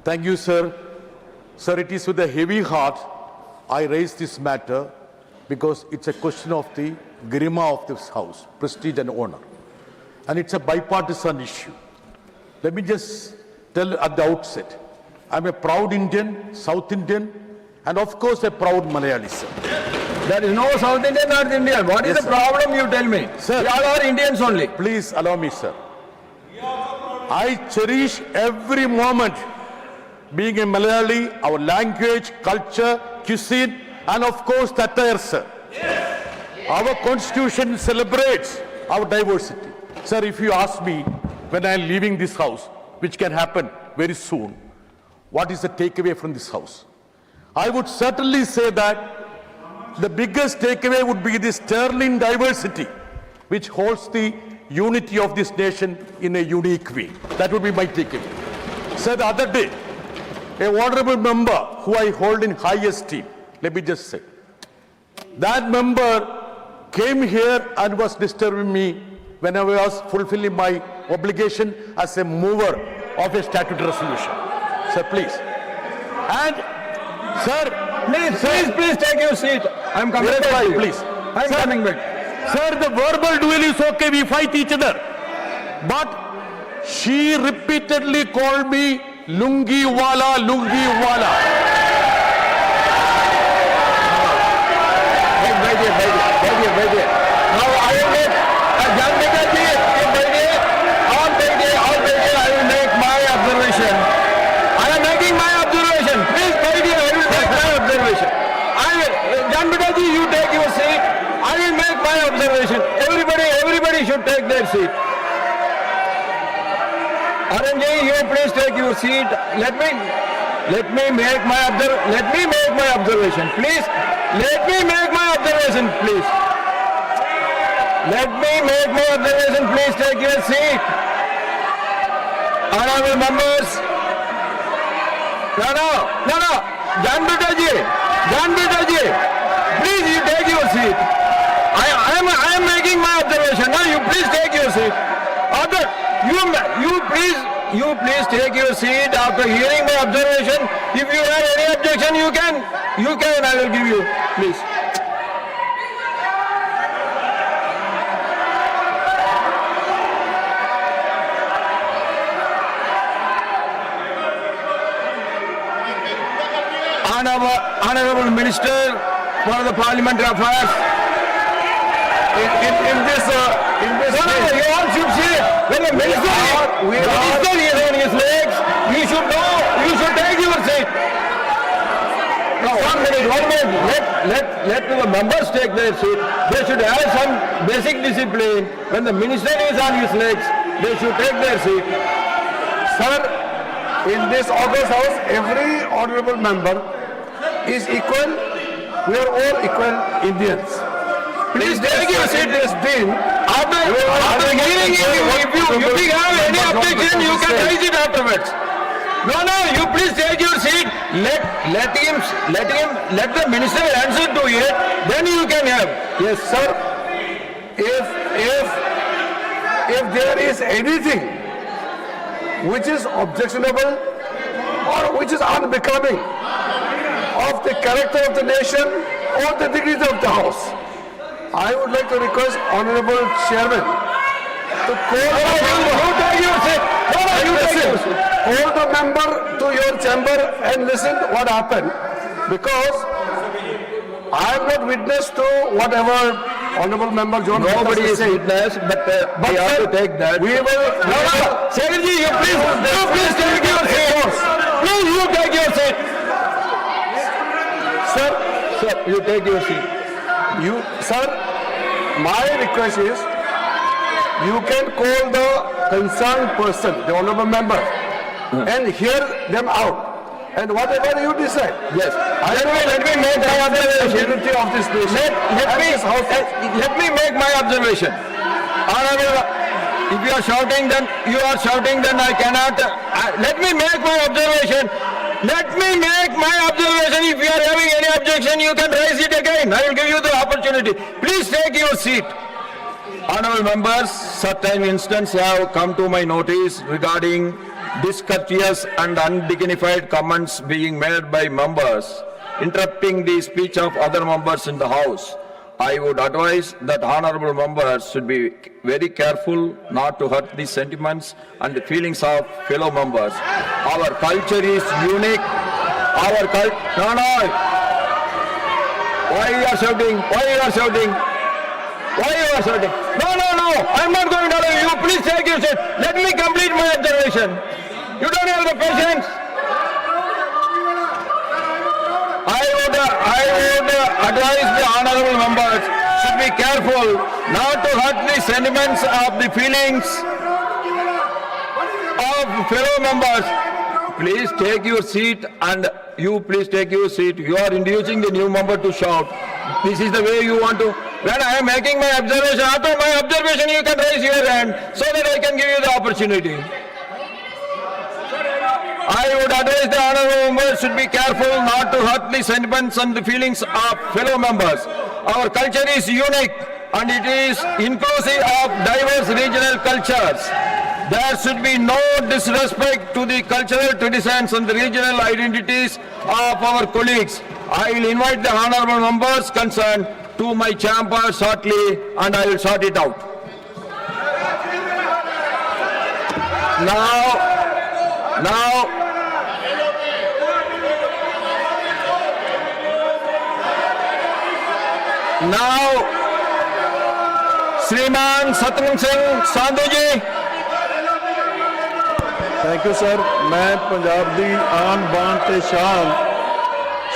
Thank you, sir. Sir, it is with a heavy heart I raise this matter because it's a question of the garima of this house, prestige and honor. And it's a bipartisan issue. Let me just tell at the outset, I'm a proud Indian, South Indian, and of course a proud Malayali, sir. There is no South Indian, North Indian. What is Yes, the sir. problem, you tell me? Sir. We all are Indians only. Please allow me, sir. I cherish every moment being a Malayali, our language, culture, cuisine, and of course the attire, sir. Our constitution celebrates our diversity. Sir, if you ask me when I am leaving this house, which can happen very soon, what is the takeaway from this house? I would certainly say that the biggest takeaway would be this sterling diversity, which holds the unity of this nation in a unique way. That would be my takeaway. Sir, the other day, a honorable member who I hold in high esteem, let me just say, that member came here and was disturbing me when I was fulfilling my obligation as a mover of a statutory resolution. Sir, please. And, sir, Please take your seat. I'm coming Yes, back to you. please. I'm Sir. coming back. Sir, the verbal duel is okay, we fight each other. But she repeatedly called me Lungi Wala, Lungi Wala. Wait here. Now I will make Jan Mukherjee, I will make my observation. I am making my observation. Please wait here, I will make my observation. Jan Mukherjee, you take your seat. I will make my observation. Everybody should take their seat. Aranji, you please take your seat. Let me make my observation, please. Let me make my observation, please. Let me make my observation, please take your seat. Honorable members. No. Jan Mukherjee, please you take your seat. I am making my observation. Now you please take your seat. After you please take your seat after hearing my observation. If you have any objection, you can. I will give you, please. Honorable Minister for the Parliamentary Affairs. In this you all should see when the minister is on his legs, you should know, you should take your seat. Now, 1 minute. Let the members take their seat. They should have some basic discipline. When the minister is on his legs, they should take their seat. Sir, in this August House, every honorable member is equal. We are all equal Indians. Please take your seat. After hearing you, if you have any objection, you can raise it afterwards. No, you please take your seat. Let the minister answer to it. Then you can have. Yes, sir. If there is anything which is objectionable or which is unbecoming of the character of the nation or the dignity of the house, I would like to request Honorable Chairman to call the member to your chamber and listen to what happened, because I have not witness to whatever Honorable Member John Nobody is saying. witness, but we have to take that. We will. Secretary, you please take your seat. Please, you take your seat. Sir, You take your seat. Sir, my request is, you can call the concerned person, the honorable member, and hear them out. And whatever you decide. Yes. Let me make my observation. Unity of this nation. Let me make my observation. Honorable, if you are shouting, then I cannot. Let me make my observation. Let me make my observation. If you are having any objection, you can raise it again. I will give you the opportunity. Please take your seat. Honorable members, certain instances have come to my notice regarding discourteous and undignified comments being made by members, interrupting the speech of other members in the House. I would advise that honorable members should be very careful not to hurt the sentiments and the feelings of fellow members. Our culture is unique. Our culture... No. Why you are shouting? Why you are shouting? Why you are shouting? No. I'm not going to allow you. Please take your seat. Let me complete my observation. You don't have the patience. I would advise the honorable members should be careful not to hurt the sentiments of the feelings of fellow members. Please take your seat, and you please take your seat. You are inducing the new member to shout. This is the way you want to. When I am making my observation, after my observation you can raise your hand so that I can give you the opportunity. I would advise the honorable members should be careful not to hurt the sentiments and the feelings of fellow members. Our culture is unique and it is inclusive of diverse regional cultures. There should be no disrespect to the cultural traditions and the regional identities of our colleagues. I will invite the honorable members concerned to my chamber shortly and I will sort it out. Now, Shriman Satnam Singh Sandhu ji. Thank you sir. ਮੈਂ ਪੰਜਾਬ ਦੀ ਆਨ ਬਾਨ ਤੇ ਸ਼ਾਨ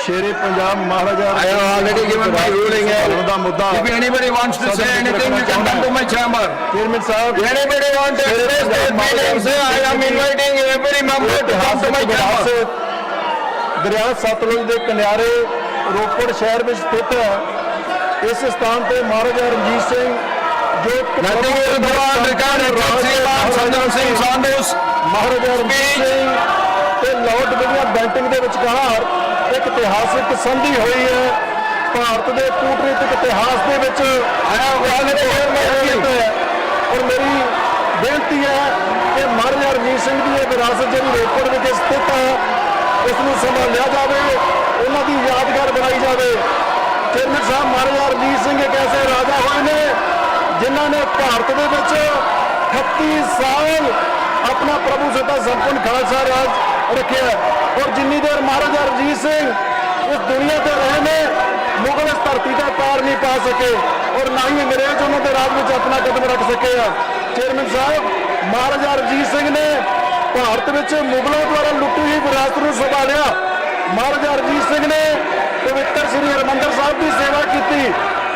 ਸ਼ੇਰੇ Punjab Maharaja I have already given my ruling here. ਦਾ ਮੁੱਦਾ If anybody wants to say anything, you can come to my chamber. Chairman Sahib Anybody want to express their feelings, I am inviting every member to come to my chamber. ਦਰਿਆ ਸਤਲੁਜ ਦੇ ਕਿਨਾਰੇ ਰੋਪੜ ਸ਼ਹਿਰ ਵਿੱਚ ਸਥਿਤ ਹੈ। ਇਸ ਸਥਾਨ ਤੇ ਮਹਾਰਾਜਾ ਰਣਜੀਤ ਸਿੰਘ ਜੋ Nothing will go on recorded from Shriman Satnam Singh Sandhu's Maharaja Ranjit Singh ਤੇ ਲਾਰਡ ਵਿਲੀਅਮ ਬੈਂਟਿੰਗ ਦੇ ਵਿਚਕਾਰ ਇੱਕ ਇਤਿਹਾਸਿਕ ਸੰਧੀ ਹੋਈ ਹੈ। ਭਾਰਤ ਦੇ ਕੂਟਨੀਤਿਕ ਇਤਿਹਾਸ ਦੇ ਵਿੱਚ ਔਰ ਮੇਰੀ ਬੇਨਤੀ ਹੈ ਕਿ ਮਹਾਰਾਜਾ ਰਣਜੀਤ ਸਿੰਘ ਦੀ ਇਹ ਵਿਰਾਸਤ ਜਿਹੜੀ ਰੋਪੜ ਵਿਖੇ ਸਥਿਤ ਹੈ ਉਸ ਨੂੰ ਸੰਭਾਲਿਆ ਜਾਵੇ, ਉਹਨਾਂ ਦੀ ਯਾਦਗਾਰ ਬਣਾਈ ਜਾਵੇ। ਚੇਅਰਮੈਨ ਸਾਹਿਬ, ਮਹਾਰਾਜਾ ਰਣਜੀਤ ਸਿੰਘ ਇੱਕ ਐਸੇ ਰਾਜਾ ਹੋਏ ਨੇ ਜਿਨ੍ਹਾਂ ਨੇ ਭਾਰਤ ਦੇ ਵਿੱਚ 38 ਸਾਲ ਆਪਣਾ ਪ੍ਰਭੂ ਸੱਤਾ ਸੰਪੂਰਨ ਖਾਲਸਾ ਰਾਜ ਰੱਖਿਆ ਔਰ ਜਿੰਨੀ ਦੇਰ ਮਹਾਰਾਜਾ ਰਣਜੀਤ ਸਿੰਘ ਇਸ ਦੁਨੀਆ ਤੇ ਰਹੇ ਨੇ ਮੁਗਲ ਇਸ ਧਰਤੀ ਦਾ ਪਾਰ ਨਹੀਂ ਪਾ ਸਕੇ ਔਰ ਨਾ ਹੀ ਅੰਗਰੇਜ਼ ਉਹਨਾਂ ਦੇ ਰਾਜ ਵਿੱਚ ਆਪਣਾ ਕਦਮ ਰੱਖ ਸਕੇ ਆ। ਚੇਅਰਮੈਨ ਸਾਹਿਬ, ਮਹਾਰਾਜਾ ਰਣਜੀਤ ਸਿੰਘ ਨੇ ਭਾਰਤ ਵਿੱਚ ਮੁਗਲਾਂ ਦੁਆਰਾ ਲੁੱਟੀ ਹੋਈ ਵਿਰਾਸਤ ਨੂੰ ਸੰਭਾਲਿਆ। ਮਹਾਰਾਜਾ ਰਣਜੀਤ ਸਿੰਘ ਨੇ ਪਵਿੱਤਰ ਸ੍ਰੀ ਹਰਿਮੰਦਰ ਸਾਹਿਬ ਦੀ ਸੇਵਾ ਕੀਤੀ।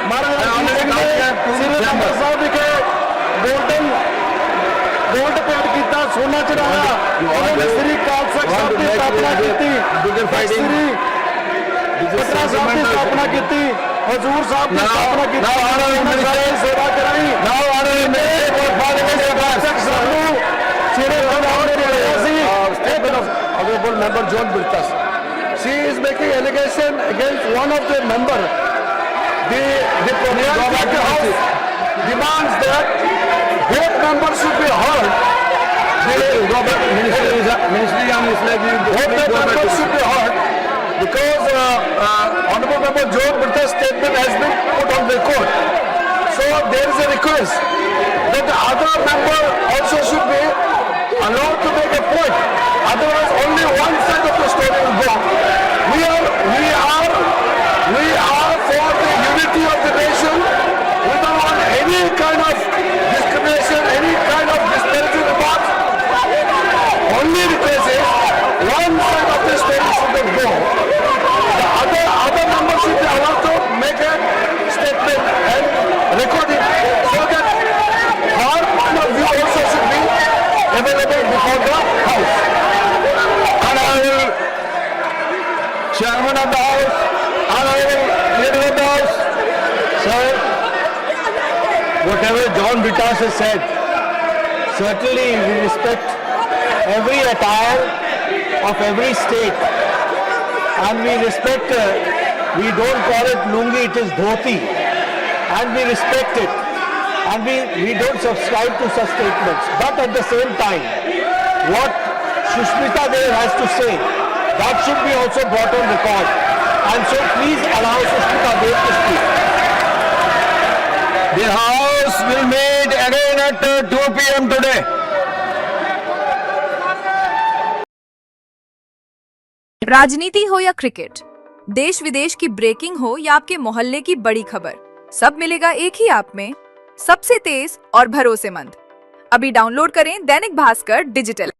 ਮਹਾਰਾਜਾ ਰਣਜੀਤ ਸਿੰਘ ਨੇ ਸ੍ਰੀ ਹਰਿਮੰਦਰ ਸਾਹਿਬ ਵਿਖੇ ਗੋਲਡ ਪੇਂਟ ਕੀਤਾ, ਸੋਨਾ ਚੜਾਇਆ। ਉਹਨਾਂ ਨੇ ਸ੍ਰੀ ਖਾਲਸਾ ਸਾਹਿਬ ਦੀ ਸਥਾਪਨਾ ਕੀਤੀ, ਸ੍ਰੀ ਪਟਨਾ ਸਾਹਿਬ ਦੀ ਸਥਾਪਨਾ ਕੀਤੀ, ਹਜ਼ੂਰ ਸਾਹਿਬ ਦੀ ਸਥਾਪਨਾ ਕੀਤੀ, ਸੇਵਾ ਕਰਾਈ। ਸਾਨੂੰ ਸ਼੍ਰੀ ਪੰਜਾਬ ਨੇ ਬਣਾਇਆ ਸੀ। Honorable Member John Birtas, she is making allegation against one of the member. The Provincial House demands that both members should be heard. Both the members should be heard because Honorable Member John Birtas' statement has been put on record. So there is a request that the other member also should be allowed to make a point. Otherwise, only one side of the story will go. We are for the unity of the nation. We don't want any kind of discrimination, any kind of disparaging remarks. Only request is one side of the story should not go. The other member should be allowed to make a statement and record it so that our point of view also should be available before the House. Honorable Chairman of the House, Honorable Leader of the House. Sir, whatever John Birtas has said, certainly we respect every attire of every state, and we respect. We don't call it lungi; it is dhoti, and we respect it, and we don't subscribe to such statements. But at the same time, what Sushmita Dev has to say, that should be also brought on record. And so please allow Sushmita Dev to speak. The House will meet again at 2 p.m. today. राजनीति हो या cricket, देश विदेश की breaking हो या आपके मोहल्ले की बड़ी खबर, सब मिलेगा एक ही ऐप में, सबसे तेज और भरोसेमंद। अभी डाउनलोड करें दैनिक भास्कर डिजिटल।